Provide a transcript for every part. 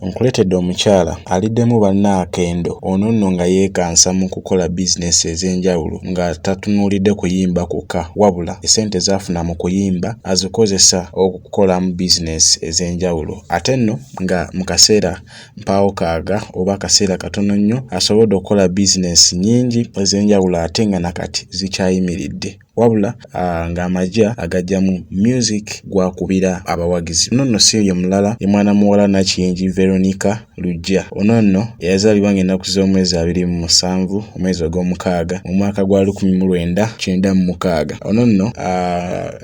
nkuletedde omukyala aliddemu banna akendo ono nno nga yeekansa mu kukola bizinesi ez'enjawulo nga tatunuulidde kuyimba kwokka wabula essente z'afuna mu kuyimba azikozesa okukolamu bizinesi ez'enjawulo ate nno nga mu kaseera mpaawo kaaga oba akaseera katono nnyo asobodde okukola bizinesi nnyingi ez'enjawulo ate nga nakati zikyayimiridde wabula ng'amagya agajjamu music gwakubira abawagizi. Ono nno si ye mulala ye mwana muwala Nakiyingi Veronica Lujja. Ono nno yazaalibwa ng'ennaku z'omwezi 27 omwezi ogw'omukaaga mu mwaka gwa 1996. Ono nno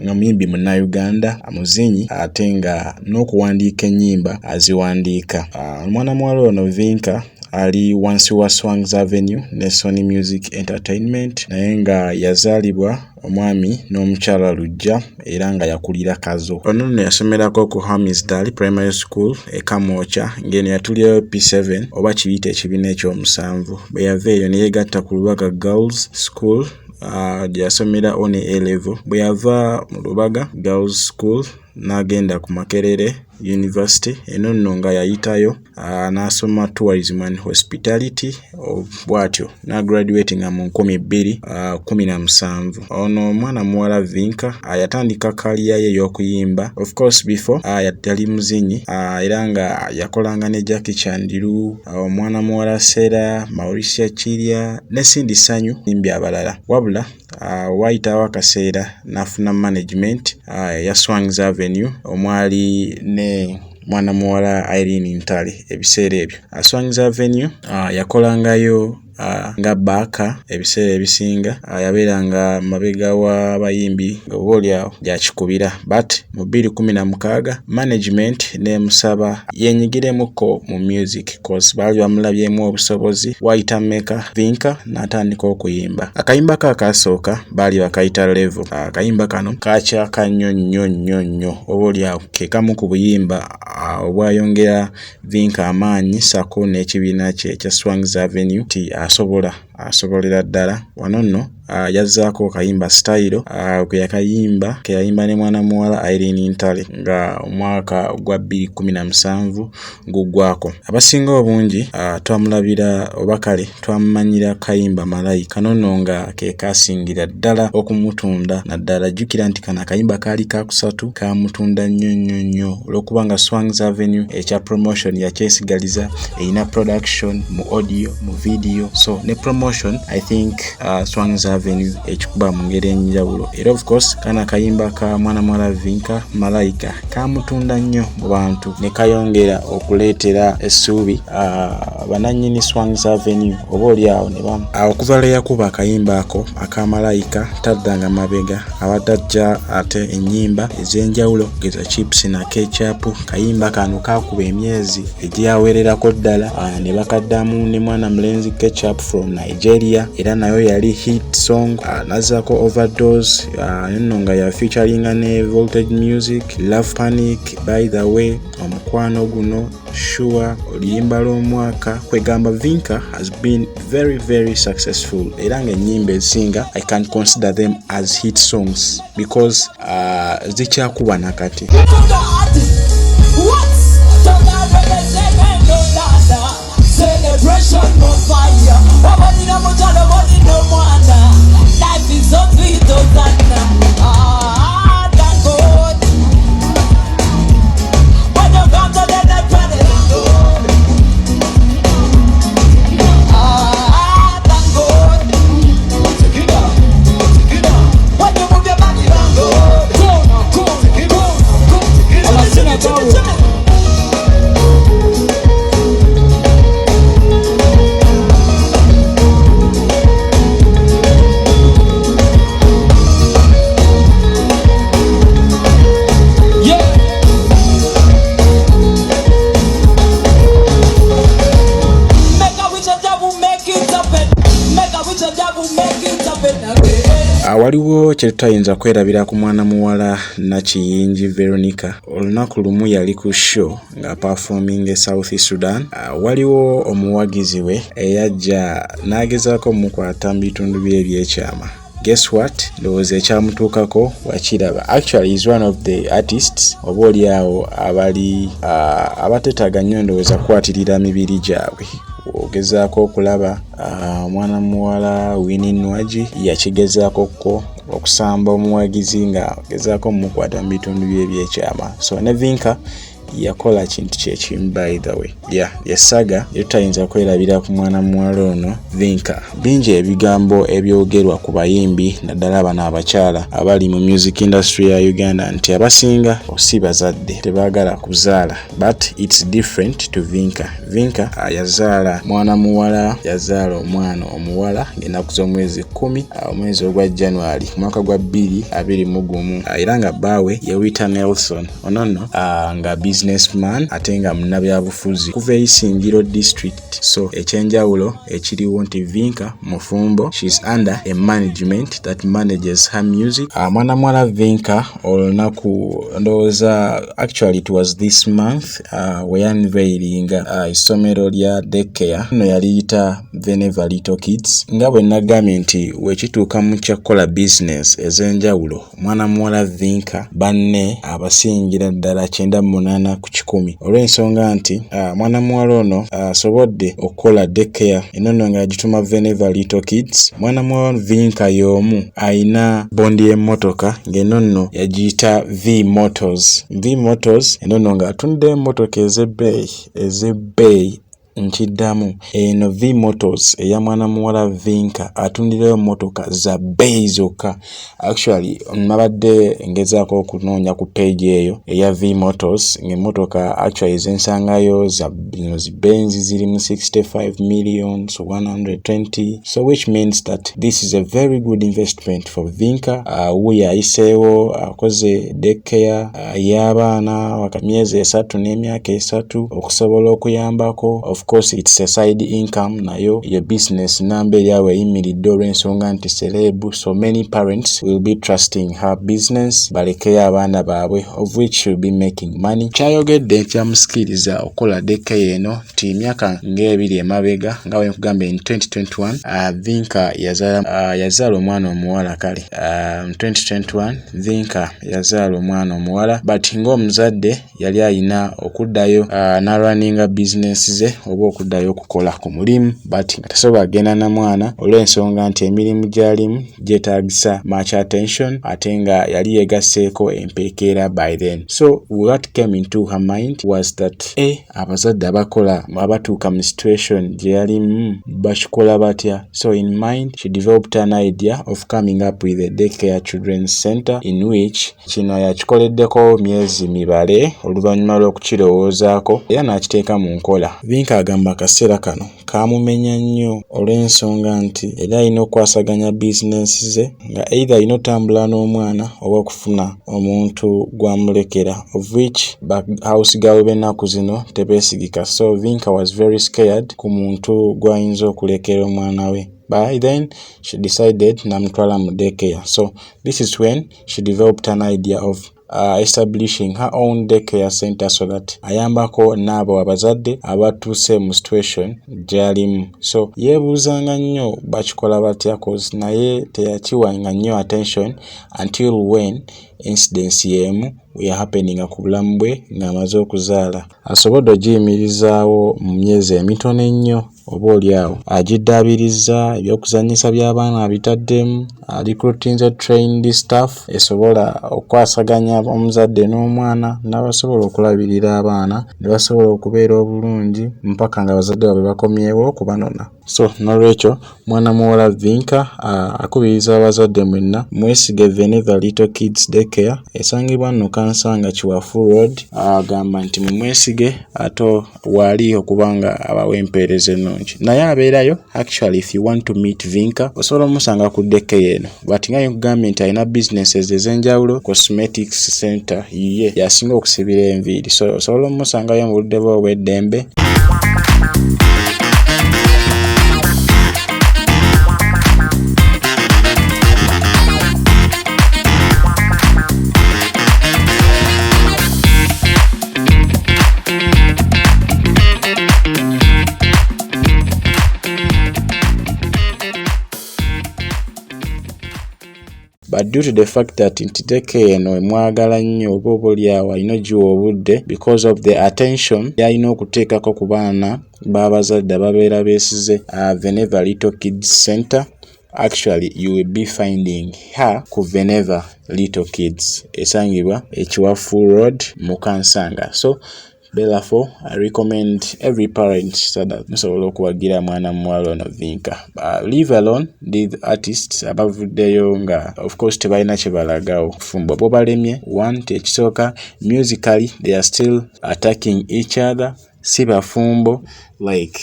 nga muyimbi Munnayuganda, muzinyi ate nga n'okuwandiika ennyimba aziwandiika. Omwana muwala ono Vinka ali wansi wa Swangs Avenue ne Sony Music Entertainment naye nga yazaalibwa omwami n'omukyala Lujja era nga yakulira Kazo. Ono nno yasomerako ku Hamisdale Primary School e Kamwokya ng'eno yatulirayo P7 oba kiyita ekibiina ekyomusanvu. Bwe yava eyo ne yeegatta ku Lubaga Girls School gy'asomera on A level. Bwe yava mu Lubaga Girls School n'agenda ku Makerere University eno nno nga yayitayo n'asoma tourism and hospitality bw'atyo n'agraduatinga mu 2017. Ono omwana muwala Vinka yatandika kaliya ye y'okuyimba of course before yali muzinyi era nga yakolanga ne Jackie Chandiru, omwana muwala Sera, Mauricia Chirya ne Cindy Sanyu nimbi abalala wabula wayitawo akaseera n'afuna management ya Swangs Avenue omwali ne mwana muwala Irene Ntale. Ebiseera ebyo Swangs Avenue yakolangayo nga baaka ebiseera ebisinga yabeeranga mabega w'abayimbi nga obaolyawo gyakikubira but mu 2016 management nemusaba yenyigiremukko mu music cause baali bamulabyemu obusobozi wayita maker Vinka n'atandika okuyimba. Akayimba kaakasooka baali bakayita level. Akayimba kano kakyaka nnyo obaolyawo ke kamu ku buyimba obwayongera Vinka amaanyi sako n'ekibiina kye ekya Swangs Avenue ti asobolera ddala. Wano nno yazzaako kayimba style ke yakayimba ke yayimba ne mwana muwala Irene Ntale nga omwaka gwa 2017 guggwako. Abasinga obungi twamulabira oba kale twamumanyira kayimba Malayika nonno nga ke kasingira ddala okumutunda naddala. Jjukira nti kana kayimba kaali kakusatu kamutunda nnyo olw'okubanga Swangs Avenue ekya promotion yakyesigaliza erina production mu audio mu video so ne promotion I think Swangs Avenue ekikuba mu ngeri enjawulo era of course kana kayimba ka mwana muwala Vinka Malayika kamutunda nnyo mu bantu ne kayongera okuleetera essuubi banannyini Swangs Avenue oba olyawo ne bamu okuva lwe yakuba akayimba ako aka Malayika taddanga mabega abadajja ate ennyimba ez'enjawulo geza chips na ketchup. Kayimba kano kakuba emyezi egyawererako ddala ne bakaddamu ne mwana mulenzi ketchup from Nigeria era nayo yali hit song. Nazako overdose nno nga ya featuringa ne Voltage Music, Love Panic, By the Way, omukwano guno, Sure, oluyimba lw'omwaka. Kwegamba Vinka has been very successful era nga ennyimba ezisinga I can consider them as hit songs because zikyakuba nakati. Celebration no fire. Nobody no much, nobody no wonder. Life is so sweet, oh Santa. Thank God. When you come to the next one, thank God. Thank God. Take it down. When you move your body, thank God. Go. Take it down. I'm a sinner, Waliwo kye tutayinza kwerabira ku mwana muwala Nakiyingi Veronica. Olunaku lumu yali ku show nga performing e South Sudan. Waliwo omuwagizi we eyajja n'agezaako mukwata mu bitundu bye ebyekyama guess what, ndowooza ekyamutuukako wakiraba. Actually is one of the artists oba oli awo abali abatetaaga nnyo ndowooza kukwatira mibiri gyabwe. Ogezaako okulaba mwana muwala Winnie Nwaji yakigezaako ko okusamba omuwagizi nga gezaako mukwata mu bitundu bye ebyekyama. So ne Vinka yakola kintu kyekimu by the way. Yesaga yetayinza kwerabira ku mwana muwala ono Vinka. Bingi ebigambo ebyogerwa ku bayimbi naddala bano abakyala abali mu music industry ya Uganda nti abasinga si bazadde, tebaagala kuzaala. But it's different to Vinka. Vinka yazaala mwana muwala, yazaala omwana omuwala ng'ennaku z'omwezi 10 omwezi ogwa January mwaka gwa 2021 era nga bbaawe yewita Nelson. Ono nno nga businessman ate nga munnabyabufuzi kuva Isingiro district. So ekyenjawulo ekiriwo nti Vinka mufumbo, she's under a management that manages her music. Mwana muwala Vinka olunaku ndowooza actually it was this month we unveiling isomero lya daycare no yaliyita Veneva Little Kids. Nga bwe nagambye nti wekituuka mu kyakola business ez'enjawulo mwana muwala Vinka banne abasingira ddala 98 ku 10 olw'ensonga nti mwana muwala ono asobodde okukola daycare enono nga yagituma Veneva Little Kids. Mwana muwala Vinka y'omu ayina bondi y'emmotoka ng'enono yagiyita V Motors. V Motors enono nga atunda emmotoka ez'ebbeeyi nkiddamu. Eno V Motors eya mwana muwala Vinka atundirayo motoka za bbeeyi zokka. Actually nabadde ngezaako okunoonya ku page eyo eya V Motors ng'emmotoka actually zensangayo za Benz ziri mu 65 million, so 120, so which means that this is a very good investment for Vinka. Uyo ayiseewo akoze daycare y'abaana waka myezi 3 n'emyaka 3 okusobola okuyambako. Of course it's a side income nayo your business number yawe yimiridde olw'ensonga nti celeb, so many parents will be trusting her business balekeye abaana baabwe of which she'll be making money. Kyayogedde kyamusikiriza okukola daycare eno ti emyaka ng'ebiri emabega nga bwe nkugambye in 2021 Vinka yazaala omwana omuwala kale. 2021 Vinka yazaala omwana omuwala but ng'omuzadde yali ayina okuddayo n'arunninga business ze oba okuddayo okukola ku mulimu but nga tasobola agenda na mwana olw'ensonga nti emirimu gy'alimu gyetaagisa much attention ate nga yali yegasseeko empeekera by then. So what came into her mind was that abazadde abatuuka mu situation gye yalimu bakikola batya. So in mind she developed an idea of coming up with a daycare children's center in which kino yakikoleddeko myezi mibale oluvannyuma lw'okukirowoozaako era n'akiteeka mu nkola. Vinka agamba akaseera kano kamumenya nnyo olw'ensonga nti era alina okwasaganya bizinensi ze nga either alina otambula n'omwana oba okufuna omuntu gwamulekera of which house gawe b'ennaku zino tebeesigika. So Vinka was very scared ku muntu gw'ayinza okulekera omwana we. By then she decided namutwala mu daycare. So this is when she developed an idea of establishing her own daycare center so that ayambako n'abo abazadde abatuuse mu situation gy'alimu. So yeebuuzanga nnyo bakikola batya cause naye teyakiwanga nnyo attention until when incidents y'emu we are happening ku bulamu bwe ng'amaze okuzaala. Asobodde ogiyimirizaawo mu myezi emitono ennyo oba oliawo agiddaabiriza ebyokuzanyisa by'abaana abitaddemu recruiting trained staff esobola okwasaganya omuzadde n'omwana n'abasobola okulabirira abaana ne basobola okubeera obulungi mpaka nga abazadde baabwe bakomyewo okubanona. So n'olwekyo mwana muwala Vinka akubiriza abazadde mwenna mwesige Veneva Little Kids Daycare esangibwa nno Kansanga Kiwafu Road. Agamba nti mwesige ato wali okubanga abawe empeereza ennungi naye abeerayo. Actually if you want to meet Vinka osobola omusanga ku daycare eno but nga nkugambye nti alina businesses ez'enjawulo. Cosmetics center ye yasinga okusibira enviiri, so osobola omusangayo mu budde bwe obw'eddembe. but due to the fact that ntiteke eno mwagala nnyo oba obolyawo alina ogiwa obudde because of the attention yalina okuteekako ku baana b'abazadde ababeera beesize Veneva Little Kids Center. Actually, you will be finding her ku Veneva Little Kids esangibwa Ekiwafu Road mu Kansanga. So therefore, I recommend every parent so that musobola okuwagira mwana muwala ono Vinka. Leave alone the artists abavuddeyo nga of course tebalina kye balagawo. Fumbo bo balemye. One, tekisooka musically they are still attacking each other. Si bafumbo like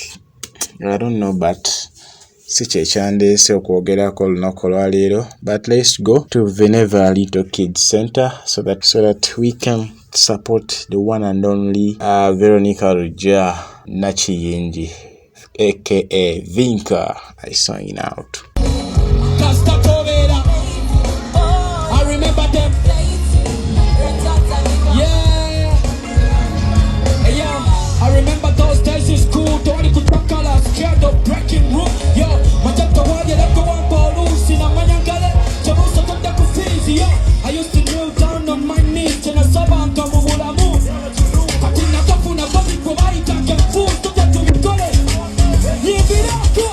I don't know but si kyekyandeese okwogerako olunaku olwaleero, but let's go to Veneva Little Kids Center so that we can support the one and only Veronica Ruja Nachiyingi aka Vinka. I sign out. I remember them. Yeah. Yeah. I remember those days in school. Don't you could colors, scared of breaking rule. Yo, matata wadi la go on bolusi na manyangale. Jabusa kunda kufizi. Yo, I used to kneel down on my knees and I saw kama mula move. Patina kafu na babi kwa bari kake mfu. Tuta tumikole. Yibira ko.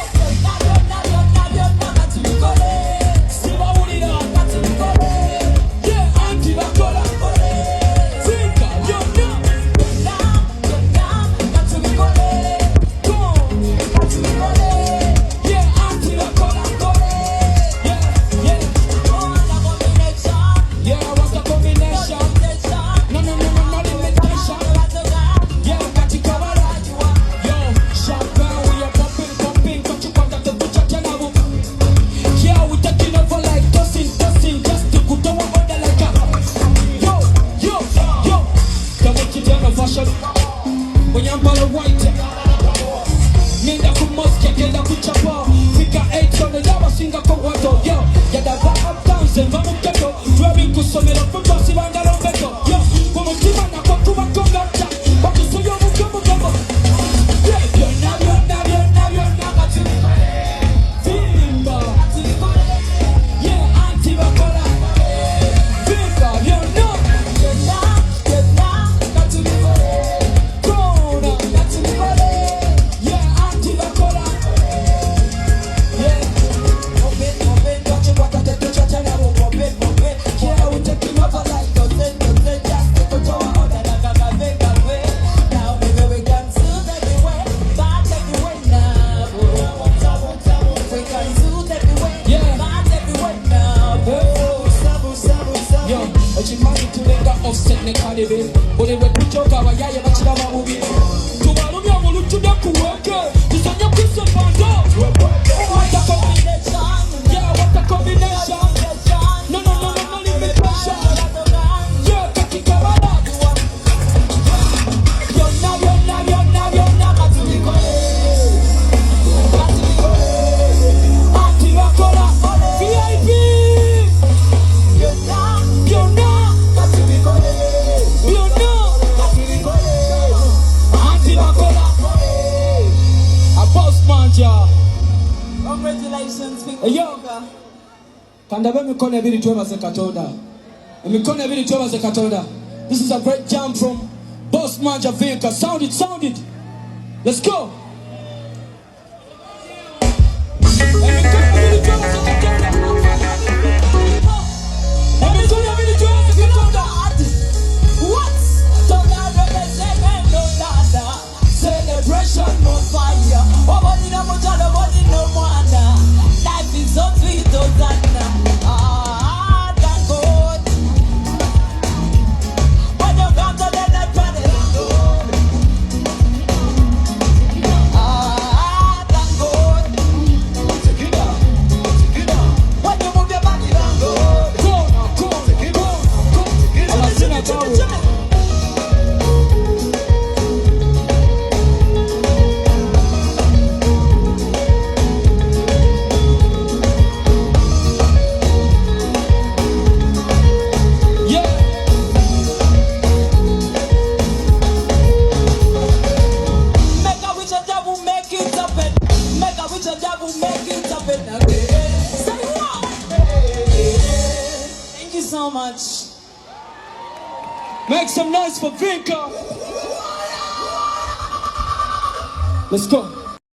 Congratulations, Vinka. This is a great jam from Boss Manja Vinka. Sound it. Let's go. Celebration no fire. Nobody no more, nobody no more. Life is so sweet, thank God. When you come to the night, thank God. Thank God. Take it down. When you move your body, thank God. Go. Take it down. Make it happen again. Say what? so much. Make some noise for Vinka. Let's go.